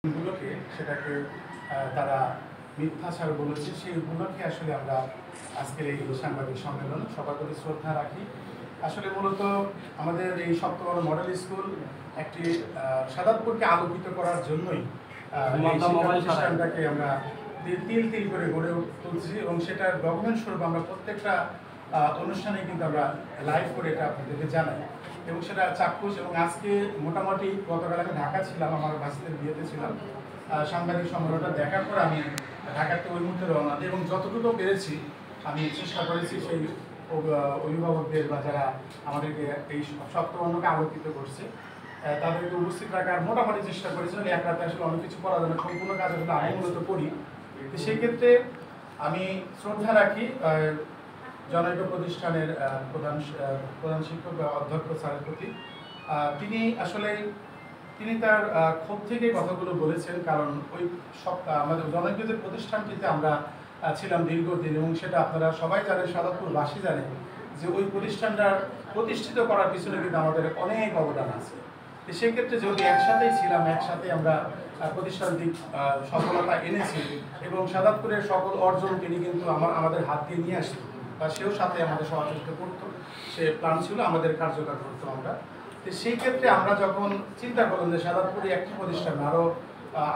গুলোকে সেটাকে তারা মিথ্যাচার বলেছে, সেই উপলক্ষে আসলে আমরা আজকের এই সাংবাদিক সম্মেলন সবার প্রতি শ্রদ্ধা রাখি। আসলে মূলত আমাদের এই সপ্তম মডেল স্কুল একটি সাদাতপুরকে আলোকিত করার জন্যই প্রতিষ্ঠানটাকে আমরা তিল তিল করে গড়ে তুলছি এবং সেটার ডকুমেন্ট স্বরূপ আমরা প্রত্যেকটা অনুষ্ঠানে কিন্তু আমরা লাইভ করে এটা আপনাদেরকে জানাই এবং সেটা চাক্ষুষ। এবং আজকে মোটামুটি গতকাল আমি ঢাকা ছিলাম, আমার ভাসিদের বিয়েতে ছিলাম, সাংবাদিক সম্মেলনটা দেখার পর আমি ঢাকাতে ওই মুহূর্তে রওনা দিই এবং যতটুকু পেরেছি আমি চেষ্টা করেছি সেই অভিভাবকদের বা যারা আমাদেরকে এই সপ্তবর্ণকে আলোকিত করছে তাদেরকে উপস্থিত রাখার মোটামুটি চেষ্টা করেছিলাম। এক রাতে আসলে অনেক কিছু করা যায় না, সম্পূর্ণ কাজ আসলে আমি মূলত করি। তো সেই ক্ষেত্রে আমি শ্রদ্ধা রাখি জনৈক প্রতিষ্ঠানের প্রধান শিক্ষক বা অধ্যক্ষ স্যারের প্রতি। তিনি তার ক্ষোভ থেকে কথাগুলো বলেছেন, কারণ ওই আমাদের জনৈক যে প্রতিষ্ঠানটিতে আমরা ছিলাম দীর্ঘদিন এবং সেটা আপনারা সবাই জানেন, সাদাতপুরবাসী জানেন যে ওই প্রতিষ্ঠানটা প্রতিষ্ঠিত করার পিছনে কিন্তু আমাদের অনেক অবদান আছে। তো সেক্ষেত্রে যদি একসাথেই ছিলাম, একসাথে আমরা প্রতিষ্ঠানটি সফলতা এনেছি এবং সাদাতপুরের সকল অর্জন তিনি কিন্তু আমাদের হাত দিয়ে নিয়ে আসতো বা সেও সাথে আমাদের সহযোগিতা করতো, সে প্ল্যান ছিল আমাদের কার্যকর করতো আমরা। তো সেই ক্ষেত্রে আমরা যখন চিন্তা করলাম যে সাদাতপুরে একটি প্রতিষ্ঠান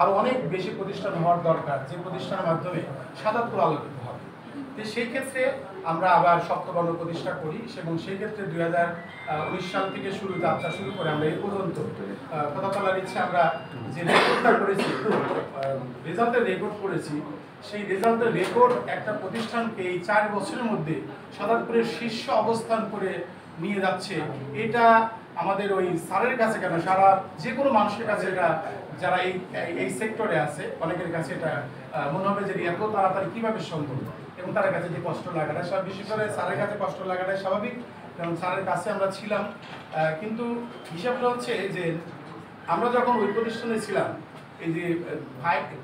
আরও অনেক বেশি প্রতিষ্ঠান হওয়ার দরকার, যে প্রতিষ্ঠানের মাধ্যমে সাদাতপুর আলোকিত হবে। তো সেই ক্ষেত্রে আমরা আবার সপ্তবর্ণ প্রতিষ্ঠা করি এবং সেই ক্ষেত্রে 2019 সাল থেকে যাত্রা শুরু করে আমরা এই পর্যন্ত কথা বলার ইচ্ছে আমরা যে রেকর্ডটা করেছি, রেজাল্টের রেকর্ড করেছি, সেই রেজাল্টের রেকর্ড একটা প্রতিষ্ঠানকে এই 4 বছরের মধ্যে সাদাতপুরের শীর্ষ অবস্থান করে নিয়ে যাচ্ছে। এটা আমাদের ওই স্যারের কাছে কেন, সারা যে কোনো মানুষের কাছে এটা, যারা এই সেক্টরে আছে অনেকের কাছে এটা মনে হবে যে এত তাড়াতাড়ি কীভাবে সম্ভব, এবং তার কাছে যে কষ্ট লাগাটা বিশেষ করে স্যারের কাছে কষ্ট লাগাটাই স্বাভাবিক, কারণ স্যারের কাছে আমরা ছিলাম। কিন্তু হিসাবটা হচ্ছে যে আমরা যখন ওই প্রতিষ্ঠানে ছিলাম, এই যে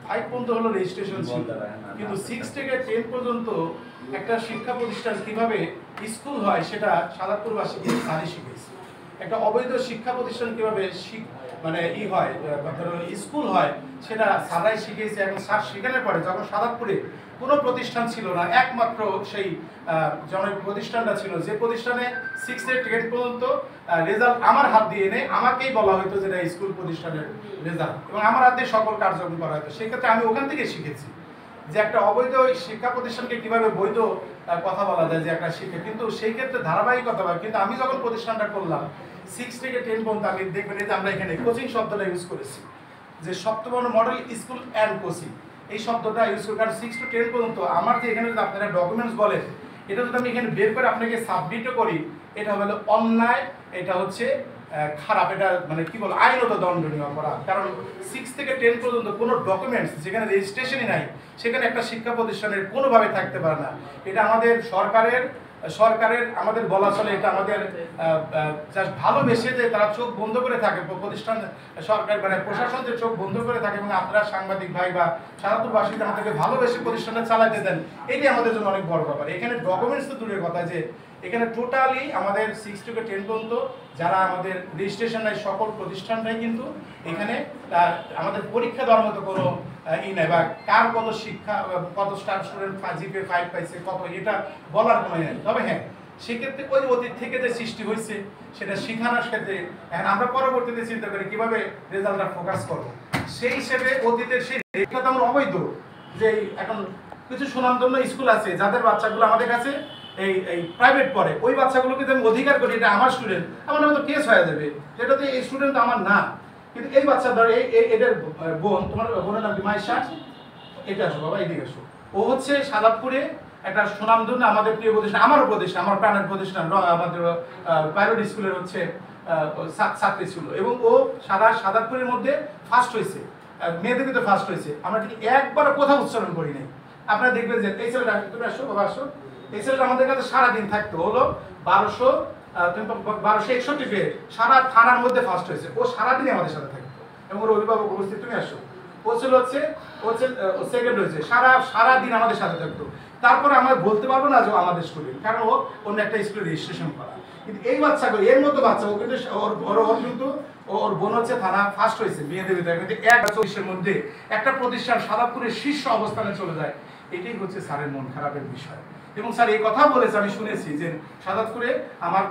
5 পর্যন্ত হলো রেজিস্ট্রেশন ছিল, কিন্তু 6 থেকে 10 পর্যন্ত একটা শিক্ষা প্রতিষ্ঠান কিভাবে স্কুল হয় সেটা সাদাতপুরবাসীকে স্যারই শিখেছে। একটা অবৈধ শিক্ষা প্রতিষ্ঠান কিভাবে হয় স্কুল হয় সেটা স্যারাই শিখেছে। এবং স্যার শেখানোর পরে যখন সাদাতপুরে কোনো প্রতিষ্ঠান ছিল না, একমাত্র সেই জনৈক প্রতিষ্ঠানটা ছিল, যে প্রতিষ্ঠানে 6 থেকে 10 পর্যন্ত রেজাল্ট আমার হাত দিয়ে এনে আমাকেই বলা হতো যেটা স্কুল প্রতিষ্ঠানের রেজাল্ট, এবং আমার হাত দিয়ে সকল কার্যক্রম করা হতো। সেক্ষেত্রে আমি ওখান থেকে শিখেছি যে একটা অবৈধ শিক্ষা প্রতিষ্ঠানকে কিভাবে বৈধ কথা বলা যায় যে একটা শিক্ষা। কিন্তু সেই ক্ষেত্রে ধারাবাহিকতা হয়। কিন্তু আমি যখন প্রতিষ্ঠানটা করলাম 6 থেকে 10 পর্যন্ত, আমি দেখবেন যে আমরা এখানে কোচিং শব্দটা ইউজ করেছি, যে Saptaborno model school and coaching এই শব্দটা ইউজ করি, কারণ 6 to 10 পর্যন্ত আমার যে এখানে যদি আপনারা ডকুমেন্টস বলেন, এটা যদি আমি এখানে বের করে আপনাকে সাবমিটও করি, এটা হলো অন্যায়, এটা হচ্ছে খারাপ, এটা কি বলো আইনত দণ্ডনীয় অপরাধ। কারণ 6 থেকে 10 পর্যন্ত কোনো ডকুমেন্টস যেখানে রেজিস্ট্রেশনই নাই, সেখানে একটা শিক্ষা প্রতিষ্ঠানের কোনোভাবে থাকতে পারে না। এটা আমাদের সরকারের আমাদের বলা চলে, এটা আমাদের ভালোবেসে যে তারা চোখ বন্ধ করে থাকে, প্রতিষ্ঠান সরকার প্রশাসন যে চোখ বন্ধ করে থাকে, এবং আপনারা সাংবাদিক ভাই বা সাদাতপুরবাসীদের আমাদেরকে ভালোবেসে প্রতিষ্ঠানটা চালাতে দেন, এটি আমাদের জন্য অনেক বড় ব্যাপার। এখানে ডকুমেন্টস তো দূরের কথা, যে এখানে টোটালি আমাদের 6 থেকে 10 পর্যন্ত যারা আমাদের রেজিস্ট্রেশন নাই সকল প্রতিষ্ঠানটাই কিন্তু এখানে আমাদের পরীক্ষা দেওয়ার মতো কোনো নেই, বা কার কত শিক্ষা, কত স্টুডেন্ট জিপিএ 5 পাইছে কত, এটা বলার কোনো নেই। তবে হ্যাঁ, সেক্ষেত্রে ওই অতীত থেকে যে সৃষ্টি হয়েছে সেটা শিখানোর ক্ষেত্রে এখন আমরা পরবর্তীতে চিন্তা করি কীভাবে রেজাল্টটা ফোকাস করবো। সেই হিসেবে অতীতের সেই রেখা তো আমরা অবৈধ, যে এখন কিছু সুনামধন্য স্কুল আছে যাদের বাচ্চাগুলো আমাদের কাছে এই প্রাইভেট পড়ে, ওই বাচ্চাগুলোকে যদি আমি অধিকার করি এটা আমার স্টুডেন্ট, আমার নামে তো কেস হয়ে যাবে, এটা তো এই স্টুডেন্ট আমার না। কিন্তু এই বাচ্চা ধর এদের বোন, তোমার বোনের নাম কি মাইশা, এটা আসো বাবা, এদিকে আসো, ও হচ্ছে সাদাতপুরে একটা সুনামধন্য আমাদের প্রিয় প্রতিষ্ঠান, আমারও প্রতিষ্ঠান, আমার প্রাণের প্রতিষ্ঠান, আমাদের পাইলট স্কুলের হচ্ছে ছাত্রী ছিল, এবং ও সাদাতপুরের মধ্যে ফার্স্ট হয়েছে, মেয়েদের ভিতরে ফার্স্ট হয়েছে। আমরা কিন্তু একবারও কথা উচ্চারণ করি নাই। আপনারা দেখবেন যে এই ছেলেটা, তুমি আসো বাবা আসো, এই ছেলেটা আমাদের কাছে সারাদিন থাকতো, হলো 1261 পেয়ে সারা থানার মধ্যে ফার্স্ট হয়েছে। ও সারাদিনই আমাদের সাথে থাকতো এবং ওর অভিভাবক উপস্থিত, তুমি আসো, ও সেকেন্ড হয়েছে, সারাদিন আমাদের সাথে থাকতো। তারপরে আমরা বলতে পারবো না যে আমাদের স্কুলে, কারণ ও অন্য একটা স্কুলে রেজিস্ট্রেশন করা। কিন্তু এই বাচ্চাগুলো এর মতো বাচ্চা ও কিন্তু ওর কিন্তু ওর বোন হচ্ছে থানা ফার্স্ট হয়েছে মেয়েদের ভিতরে, কিন্তু 1/24 মধ্যে একটা প্রতিষ্ঠান সাদাতপুরের শীর্ষ অবস্থানে চলে যায়। এটাই হচ্ছে স্যারের মন খারাপের বিষয়। এবং স্যার এই কথা বলেছে, আমি শুনেছি যে সাদাতপুরে আমার